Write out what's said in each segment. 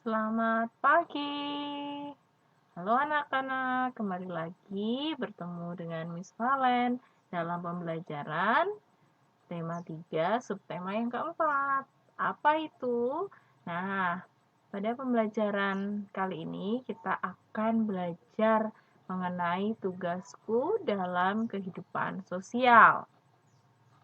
Selamat pagi. Halo anak-anak, kembali lagi bertemu dengan Miss Valen dalam pembelajaran tema 3, subtema yang keempat. Apa itu? Nah, pada pembelajaran kali ini kita akan belajar mengenai tugasku dalam kehidupan sosial.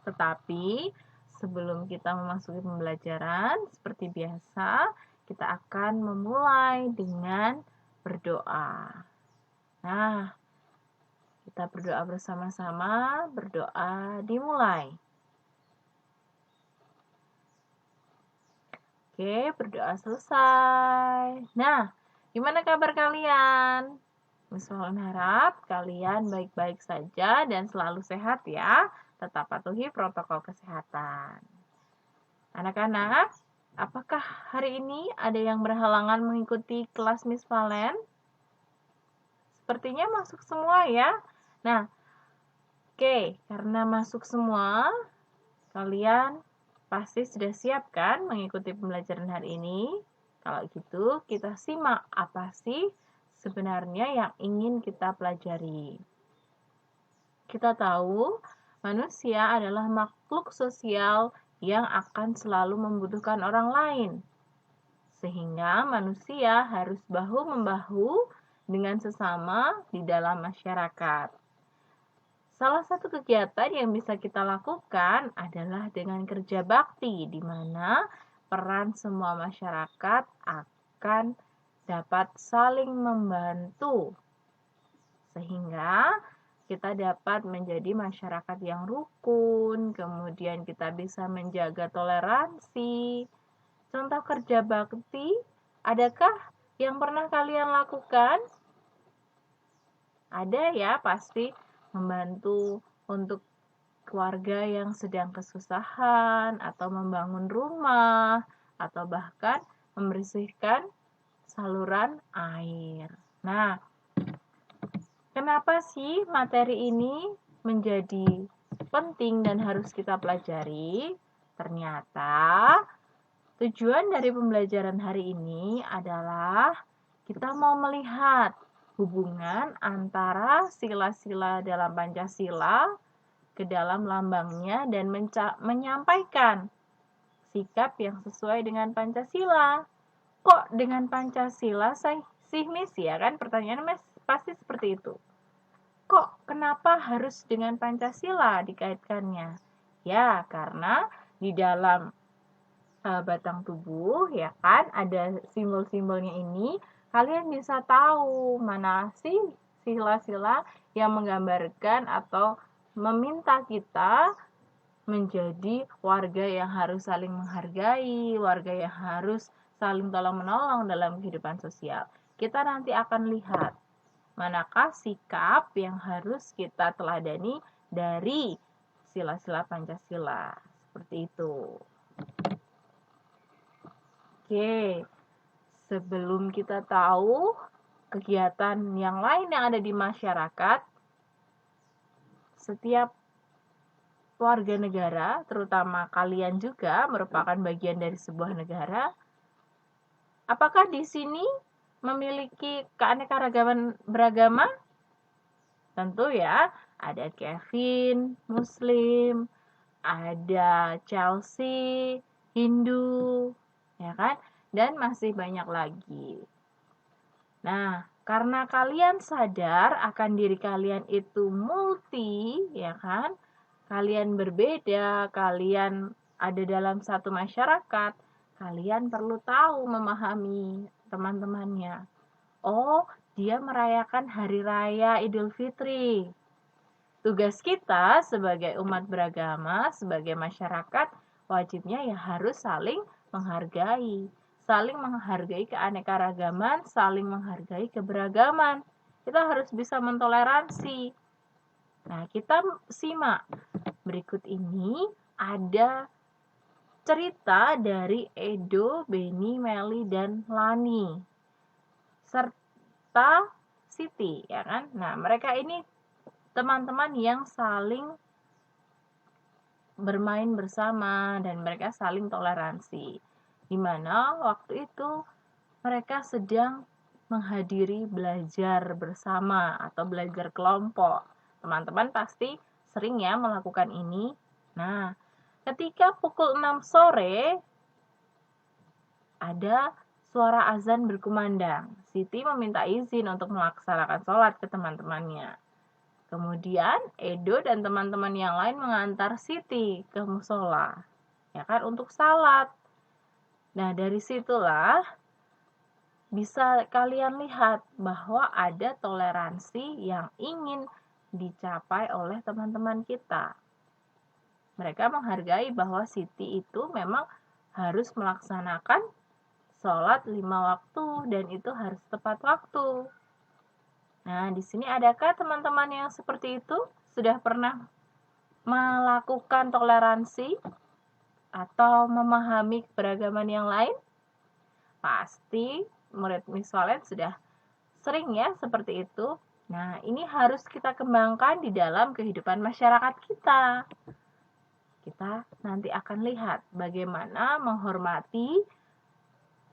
Tetapi sebelum kita memasuki pembelajaran, seperti biasa, kita akan memulai dengan berdoa. Nah, kita berdoa bersama-sama, berdoa dimulai. Oke, berdoa selesai. Nah, gimana kabar kalian? Miss Valen harap kalian baik-baik saja dan selalu sehat ya. Tetap patuhi protokol kesehatan. Anak-anak, apakah hari ini ada yang berhalangan mengikuti kelas Miss Valen? Sepertinya masuk semua ya. Nah, oke, karena masuk semua, kalian pasti sudah siap kan mengikuti pembelajaran hari ini? Kalau gitu, kita simak apa sih sebenarnya yang ingin kita pelajari. Kita tahu manusia adalah makhluk sosial yang akan selalu membutuhkan orang lain. Sehingga manusia harus bahu-membahu dengan sesama di dalam masyarakat. Salah satu kegiatan yang bisa kita lakukan adalah dengan kerja bakti, di mana peran semua masyarakat akan dapat saling membantu, sehingga kita dapat menjadi masyarakat yang rukun, kemudian kita bisa menjaga toleransi. Contoh kerja bakti, adakah yang pernah kalian lakukan? Ada ya, pasti membantu untuk keluarga yang sedang kesusahan, atau membangun rumah, atau bahkan membersihkan saluran air. Nah, kenapa sih materi ini menjadi penting dan harus kita pelajari? Ternyata tujuan dari pembelajaran hari ini adalah kita mau melihat hubungan antara sila-sila dalam Pancasila ke dalam lambangnya dan menyampaikan sikap yang sesuai dengan Pancasila. Kok dengan Pancasila sih Miss ya kan? Pertanyaan Miss pasti seperti itu. Kok kenapa harus dengan Pancasila dikaitkannya? Ya, karena di dalam batang tubuh ya kan ada simbol-simbolnya ini, kalian bisa tahu mana sih sila-sila yang menggambarkan atau meminta kita menjadi warga yang harus saling menghargai, warga yang harus saling tolong-menolong dalam kehidupan sosial. Kita nanti akan lihat manakah sikap yang harus kita teladani dari sila-sila Pancasila. Seperti itu. Oke, sebelum kita tahu kegiatan yang lain yang ada di masyarakat, setiap warga negara, terutama kalian juga merupakan bagian dari sebuah negara. Apakah di sini memiliki keanekaragaman beragama? Tentu ya, ada Kevin, Muslim, ada Chelsea, Hindu, ya kan? Dan masih banyak lagi. Nah, karena kalian sadar akan diri kalian itu multi, ya kan? Kalian berbeda, kalian ada dalam satu masyarakat, kalian perlu tahu memahami teman-temannya. Oh, dia merayakan hari raya Idul Fitri. Tugas kita sebagai umat beragama, sebagai masyarakat, wajibnya ya harus saling menghargai. Saling menghargai keanekaragaman, saling menghargai keberagaman. Kita harus bisa mentoleransi. Nah, kita simak. Berikut ini ada cerita dari Edo, Benny, Meli, dan Lani. Serta Siti, ya kan? Nah, mereka ini teman-teman yang saling bermain bersama dan mereka saling toleransi. Di mana waktu itu mereka sedang menghadiri belajar bersama atau belajar kelompok. Teman-teman pasti sering ya melakukan ini. Nah, ketika pukul 6 sore ada suara azan berkumandang. Siti meminta izin untuk melaksanakan sholat ke teman-temannya. Kemudian Edo dan teman-teman yang lain mengantar Siti ke musola, ya kan, untuk salat. Nah, dari situlah bisa kalian lihat bahwa ada toleransi yang ingin dicapai oleh teman-teman kita. Mereka menghargai bahwa Siti itu memang harus melaksanakan sholat 5 waktu dan itu harus tepat waktu. Nah, di sini adakah teman-teman yang seperti itu? Sudah pernah melakukan toleransi atau memahami keberagaman yang lain? Pasti murid Miss Valen sudah sering ya seperti itu. Nah, ini harus kita kembangkan di dalam kehidupan masyarakat kita. Kita nanti akan lihat bagaimana menghormati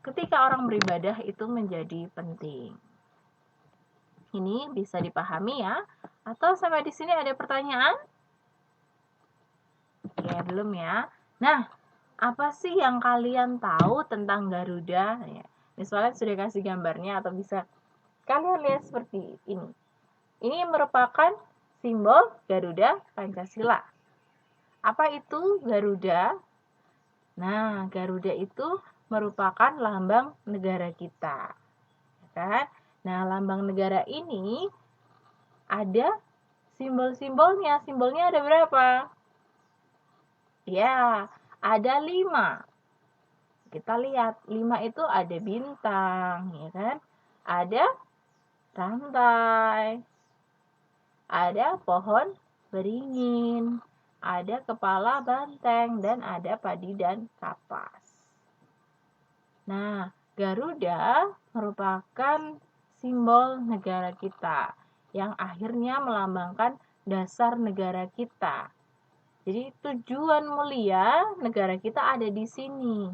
ketika orang beribadah itu menjadi penting. Ini bisa dipahami ya? Atau sampai di sini ada pertanyaan? Oke, belum ya? Nah, apa sih yang kalian tahu tentang Garuda? Misalnya sudah kasih gambarnya atau bisa kalian lihat seperti ini. Ini merupakan simbol Garuda Pancasila. Apa itu Garuda? Nah, Garuda itu merupakan lambang negara kita. Kan? Nah, lambang negara ini ada simbol-simbolnya. Simbolnya ada berapa? Ya, ada 5. Kita lihat, 5 itu ada bintang, ya kan? Ada rantai, ada pohon beringin, ada kepala banteng, dan ada padi dan kapas. Nah, Garuda merupakan simbol negara kita yang akhirnya melambangkan dasar negara kita. Jadi tujuan mulia negara kita ada di sini.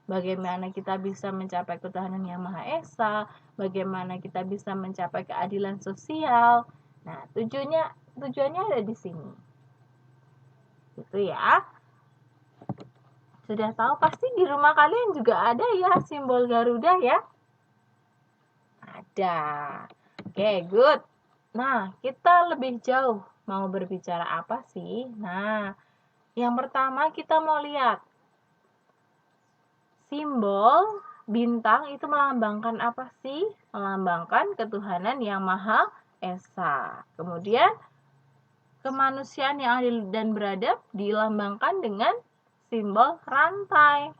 Bagaimana kita bisa mencapai ketuhanan yang Maha Esa, bagaimana kita bisa mencapai keadilan sosial. Nah, tujuannya ada di sini. Gitu ya. Sudah tahu pasti di rumah kalian juga ada ya simbol Garuda ya? Ada. Oke, good. Nah, kita lebih jauh mau berbicara apa sih? Nah, yang pertama kita mau lihat simbol bintang itu melambangkan apa sih? Melambangkan ketuhanan yang Maha Esa. Kemudian kemanusiaan yang adil dan beradab dilambangkan dengan simbol rantai.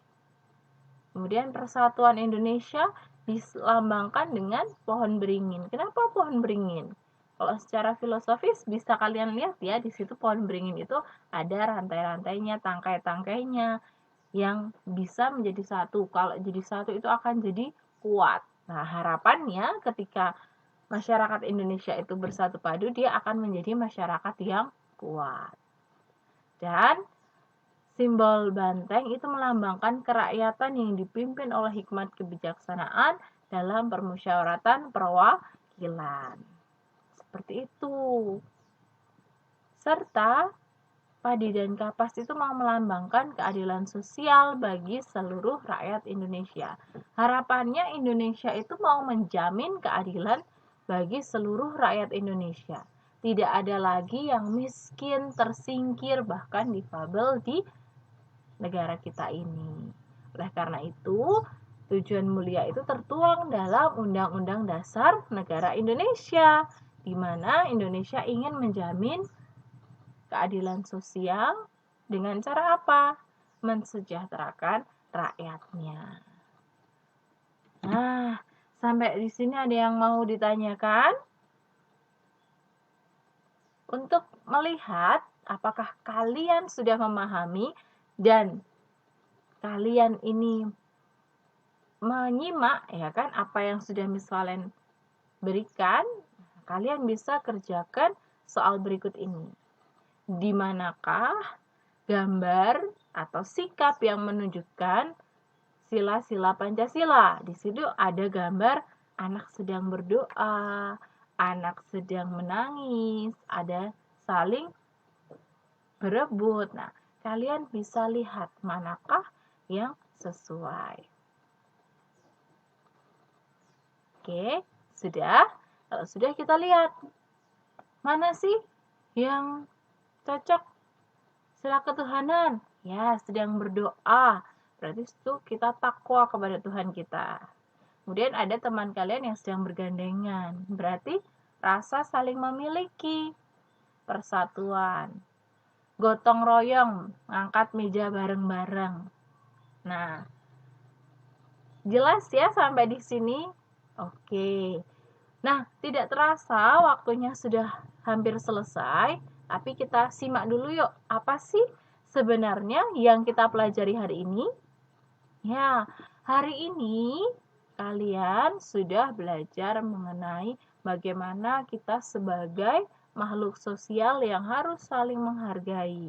Kemudian persatuan Indonesia dilambangkan dengan pohon beringin. Kenapa pohon beringin? Kalau secara filosofis bisa kalian lihat ya, di situ pohon beringin itu ada rantai-rantainya, tangkai-tangkainya yang bisa menjadi satu. Kalau jadi satu itu akan jadi kuat. Nah, harapannya ketika masyarakat Indonesia itu bersatu padu, dia akan menjadi masyarakat yang kuat. Dan simbol banteng itu melambangkan kerakyatan yang dipimpin oleh hikmat kebijaksanaan dalam permusyawaratan perwakilan. Seperti itu. Serta padi dan kapas itu mau melambangkan keadilan sosial bagi seluruh rakyat Indonesia. Harapannya Indonesia itu mau menjamin keadilan bagi seluruh rakyat Indonesia. Tidak ada lagi yang miskin, tersingkir, bahkan difabel di negara kita ini. Oleh karena itu, tujuan mulia itu tertuang dalam Undang-Undang Dasar Negara Indonesia, di mana Indonesia ingin menjamin keadilan sosial dengan cara apa? Mensejahterakan rakyatnya. Nah, sampai di sini ada yang mau ditanyakan? Untuk melihat apakah kalian sudah memahami dan kalian ini menyimak ya kan apa yang sudah Miss Valen berikan, kalian bisa kerjakan soal berikut ini. Di manakah gambar atau sikap yang menunjukkan sila-sila Pancasila. Di situ ada gambar anak sedang berdoa, anak sedang menangis, ada saling berebut. Nah, kalian bisa lihat manakah yang sesuai. Oke, sudah? Kalau sudah, kita lihat mana sih yang cocok sila ketuhanan. Ya, sedang berdoa. Berarti itu kita takwa kepada Tuhan kita. Kemudian ada teman kalian yang sedang bergandengan. Berarti rasa saling memiliki, persatuan. Gotong royong, ngangkat meja bareng-bareng. Nah, jelas ya sampai di sini? Oke. Nah, tidak terasa waktunya sudah hampir selesai, tapi kita simak dulu yuk. Apa sih sebenarnya yang kita pelajari hari ini? Ya, hari ini kalian sudah belajar mengenai bagaimana kita sebagai makhluk sosial yang harus saling menghargai,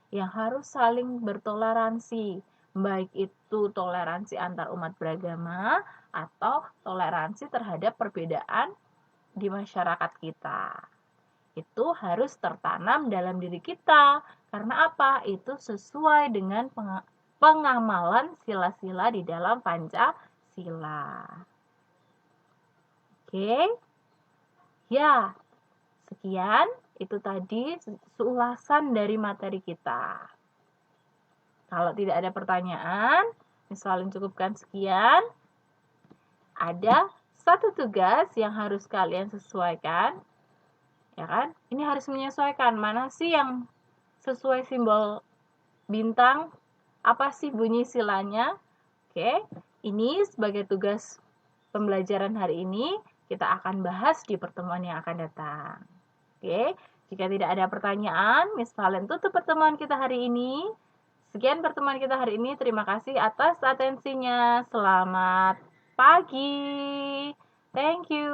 yang harus saling bertoleransi, baik itu toleransi antar umat beragama atau toleransi terhadap perbedaan di masyarakat kita. Itu harus tertanam dalam diri kita. Karena apa? Itu sesuai dengan pengamalan sila-sila di dalam Pancasila. Oke? Ya, sekian. Itu tadi seulasan dari materi kita. Kalau tidak ada pertanyaan, misalnya cukupkan sekian. Ada satu tugas yang harus kalian sesuaikan. Ya kan? Ini harus menyesuaikan mana sih yang sesuai simbol bintang, apa sih bunyi silanya. Oke, ini sebagai tugas pembelajaran hari ini kita akan bahas di pertemuan yang akan datang. Oke, jika tidak ada pertanyaan, Miss Valen tutup pertemuan kita hari ini. Sekian pertemuan kita hari ini. Terima kasih atas atensinya. Selamat pagi. Thank you.